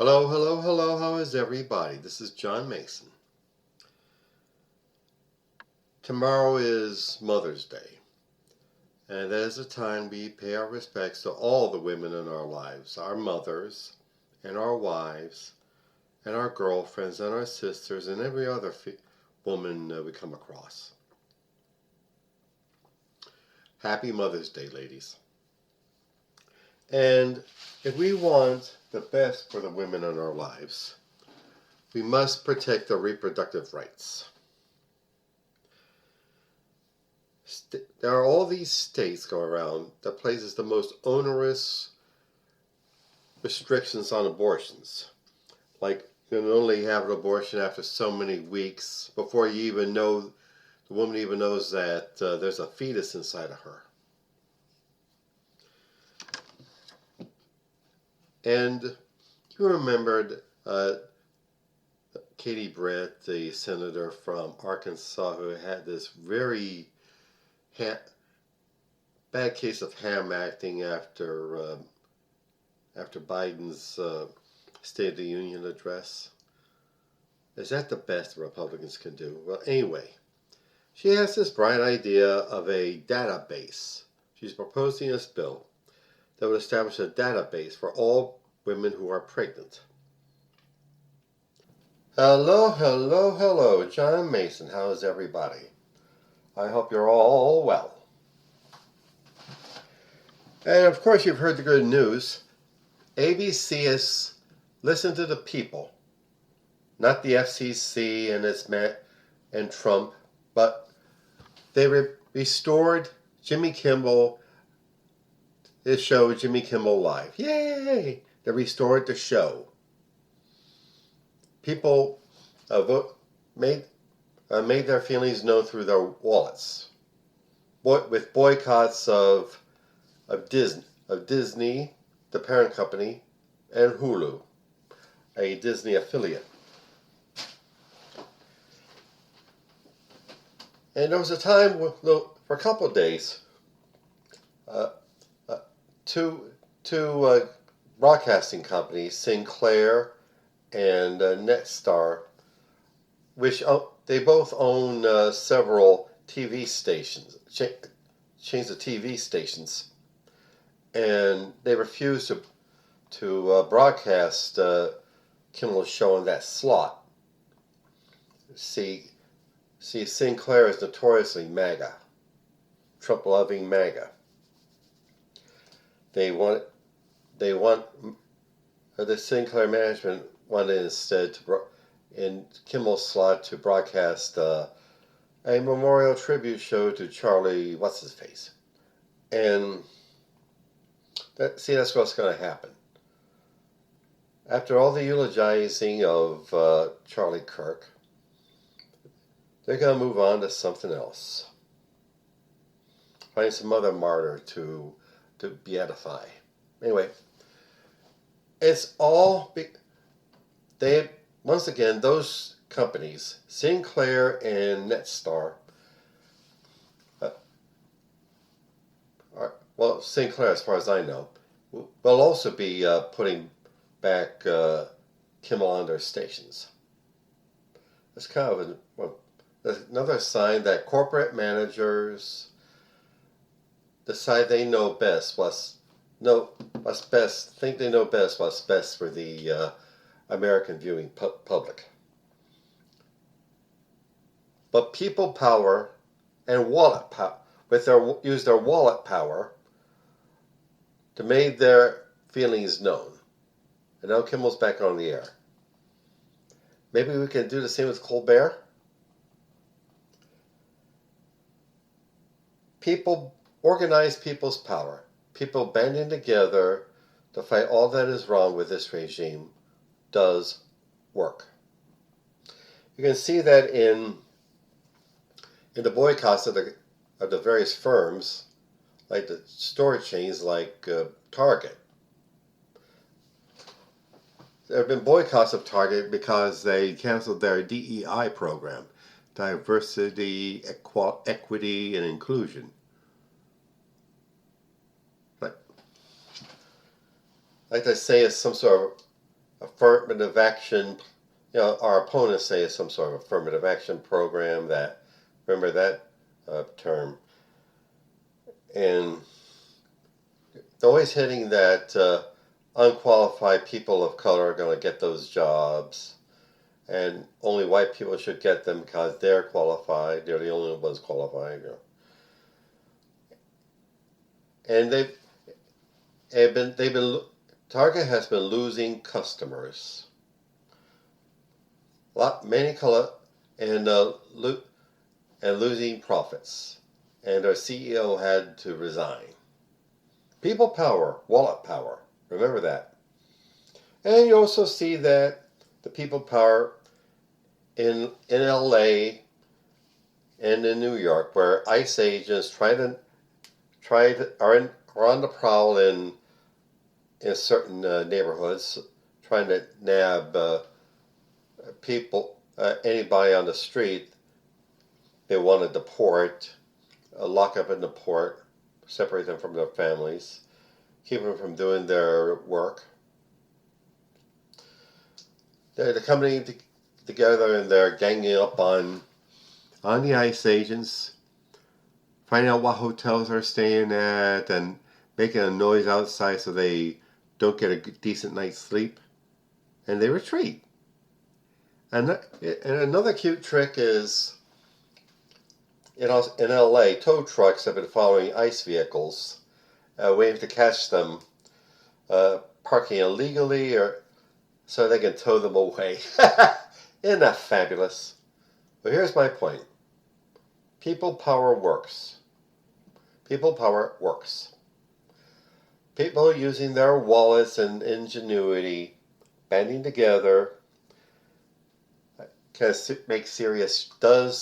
Hello, hello, hello, how is everybody? This is John Mason. Tomorrow is Mother's Day, and that is a time we pay our respects to all the women in our lives, our mothers, and our wives, and our girlfriends, and our sisters, and every other woman we come across. Happy Mother's Day, ladies. And if we want the best for the women in our lives, we must protect their reproductive rights. There are all these states going around that places the most onerous restrictions on abortions. Like, you can only have an abortion after so many weeks before you even know, the woman even knows that there's a fetus inside of her. And you remembered Katie Britt, the senator from Arkansas, who had this very bad case of ham acting after Biden's State of the Union address. Is that the best the Republicans can do? Well, anyway, she has this bright idea of a database. She's proposing this bill that would establish a database for all women who are pregnant. Hello, hello, hello. John Mason. How is everybody? I hope you're all well. And of course you've heard the good news. ABC has listened to the people, not the FCC and Trump, but they restored Jimmy Kimmel, his show Jimmy Kimmel Live. Yay! They restored the show. People made their feelings known through their wallets, with boycotts of Disney, the parent company, and Hulu, a Disney affiliate. And there was a time for a couple of days, two broadcasting companies, Sinclair and Netstar, which they both own several TV stations, chains of TV stations, and they refused to broadcast Kimmel's show in that slot. See, Sinclair is notoriously MAGA, Trump-loving MAGA. The Sinclair management wanted instead in Kimmel's slot to broadcast a memorial tribute show to Charlie what's-his-face. And that's what's going to happen. After all the eulogizing of Charlie Kirk, they're going to move on to something else. Find some other martyr to beatify. Anyway, it's all once again, those companies, Sinclair and Netstar, Sinclair, as far as I know, will also be putting back Kimmel on their stations. It's kind of another sign that corporate managers decide they know best think they know best what's best for the American viewing public. But people power and wallet power, use their wallet power to make their feelings known. And now Kimmel's back on the air. Maybe we can do the same with Colbert. Organize people's power. People banding together to fight all that is wrong with this regime does work. You can see that in the boycotts of the various firms, like the store chains like Target. There have been boycotts of Target because they canceled their DEI program, diversity, equity, and inclusion. Like they say, it's some sort of affirmative action. Our opponents say it's some sort of affirmative action program. That remember that term, and they're always hitting that unqualified people of color are going to get those jobs, and only white people should get them because they're qualified. They're the only ones qualified. And Target has been losing customers, many color, and losing profits, and our CEO had to resign. People power, wallet power. Remember that. And you also see that the people power in LA and in New York, where ICE agents are on the prowl in certain neighborhoods, trying to nab people, anybody on the street they want to deport, lock up and deport, separate them from their families, keep them from doing their work. They're coming together and they're ganging up on the ICE agents, finding out what hotels they're staying at, and making a noise outside so they don't get a decent night's sleep, and they retreat. And another cute trick is, in LA, tow trucks have been following ICE vehicles, waiting to catch them parking illegally, or so they can tow them away. Isn't that fabulous? But here's my point. People power works. People power works. People using their wallets and ingenuity, banding together, does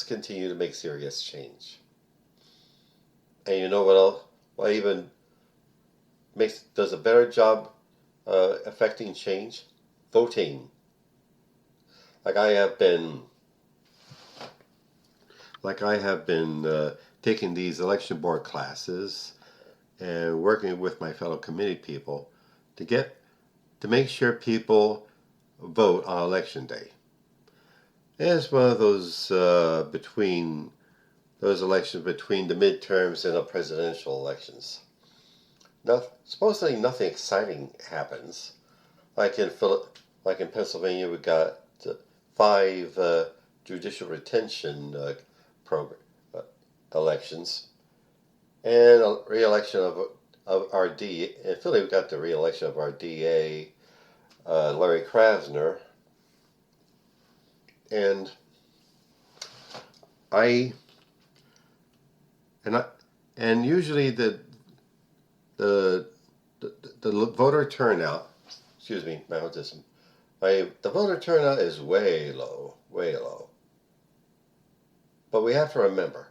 continue to make serious change. And you know what else? What even does a better job affecting change? Voting. Like I have been taking these election board classes and working with my fellow committee people to make sure people vote on election day. It's one of those elections between the midterms and the presidential elections. Supposedly nothing exciting happens. Like in Pennsylvania, we got 5 judicial retention elections, and a re-election of our D. In Philly, we got the re-election of our DA, Larry Krasner, and usually the voter turnout. Excuse me, my autism. The voter turnout is way low, way low. But we have to remember,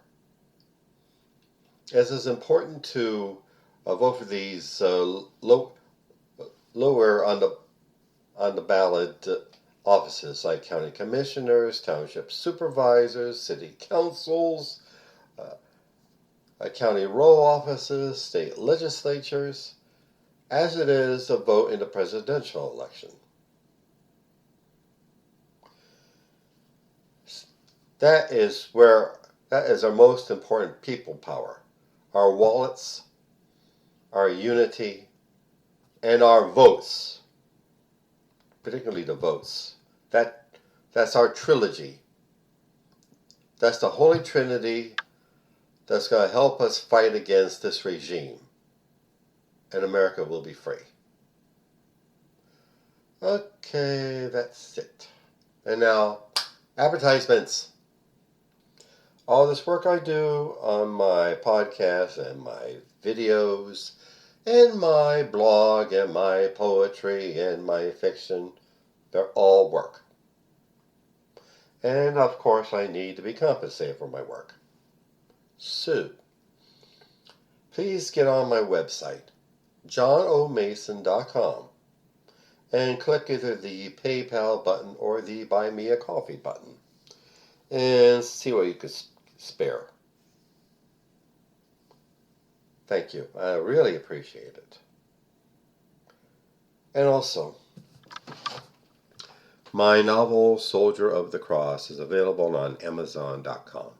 as it's important to vote for these lower on the ballot offices like county commissioners, township supervisors, city councils, county row offices, state legislatures, as it is to vote in the presidential election. That is our most important people power. Our wallets, our unity, and our votes. Particularly the votes. That's our trilogy. That's the Holy Trinity that's going to help us fight against this regime. And America will be free. Okay, that's it. And now, advertisements. All this work I do on my podcast and my videos and my blog and my poetry and my fiction, they're all work. And of course I need to be compensated for my work. So, please get on my website, johnomason.com, and click either the PayPal button or the Buy Me a Coffee button, and see what you can spare. Thank you. I really appreciate it. And also, My novel, Soldier of the Cross, is available on Amazon.com.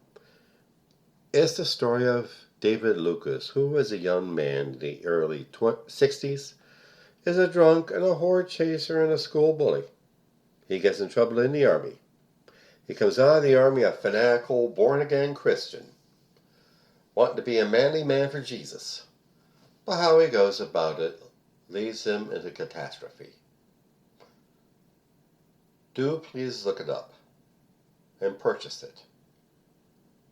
It's the story of David Lucas, who was a young man in the early 60s, is a drunk and a horde chaser and a school bully. He gets in trouble in the army. He comes out of the army a fanatical, born-again Christian, wanting to be a manly man for Jesus. But how he goes about it leads him into catastrophe. Do please look it up and purchase it.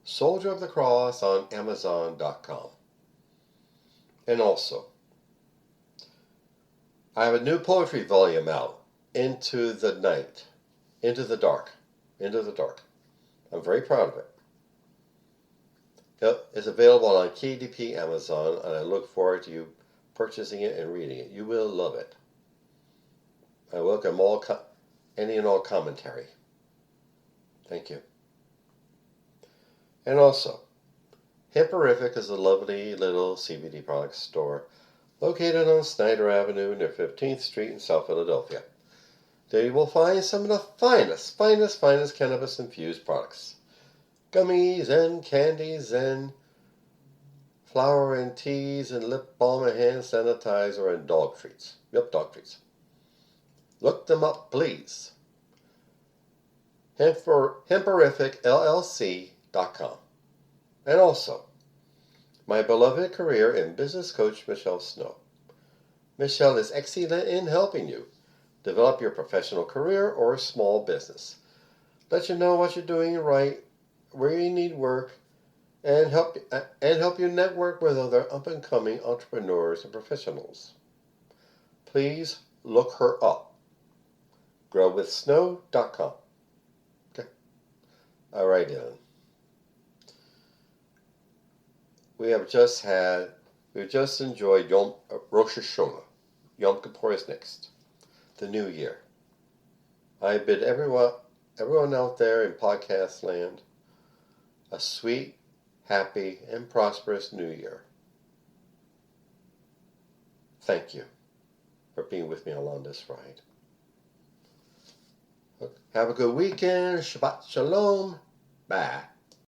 Soldier of the Cross on Amazon.com. And also, I have a new poetry volume out, Into the Night, Into the Dark. I'm very proud of it. It's available on KDP Amazon, and I look forward to you purchasing it and reading it. You will love it. I welcome any and all commentary. Thank you. And also, Hipperific is a lovely little CBD product store located on Snyder Avenue near 15th Street in South Philadelphia. There you will find some of the finest cannabis-infused products. Gummies and candies and flower and teas and lip balm and hand sanitizer and dog treats. Yep, dog treats. Look them up, please. HemperificLLC.com. And also, my beloved career and business coach, Michelle Snow. Michelle is excellent in helping you develop your professional career or small business. Let you know what you're doing right, where you need work, and help you network with other up-and-coming entrepreneurs and professionals. Please look her up. growwithsnow.com. Okay. All right, then. We've just enjoyed Rosh Hashanah. Yom Kippur is next. The new year. I bid everyone out there in podcast land a sweet, happy, and prosperous new year. Thank you for being with me along this ride. Have a good weekend. Shabbat Shalom. Bye.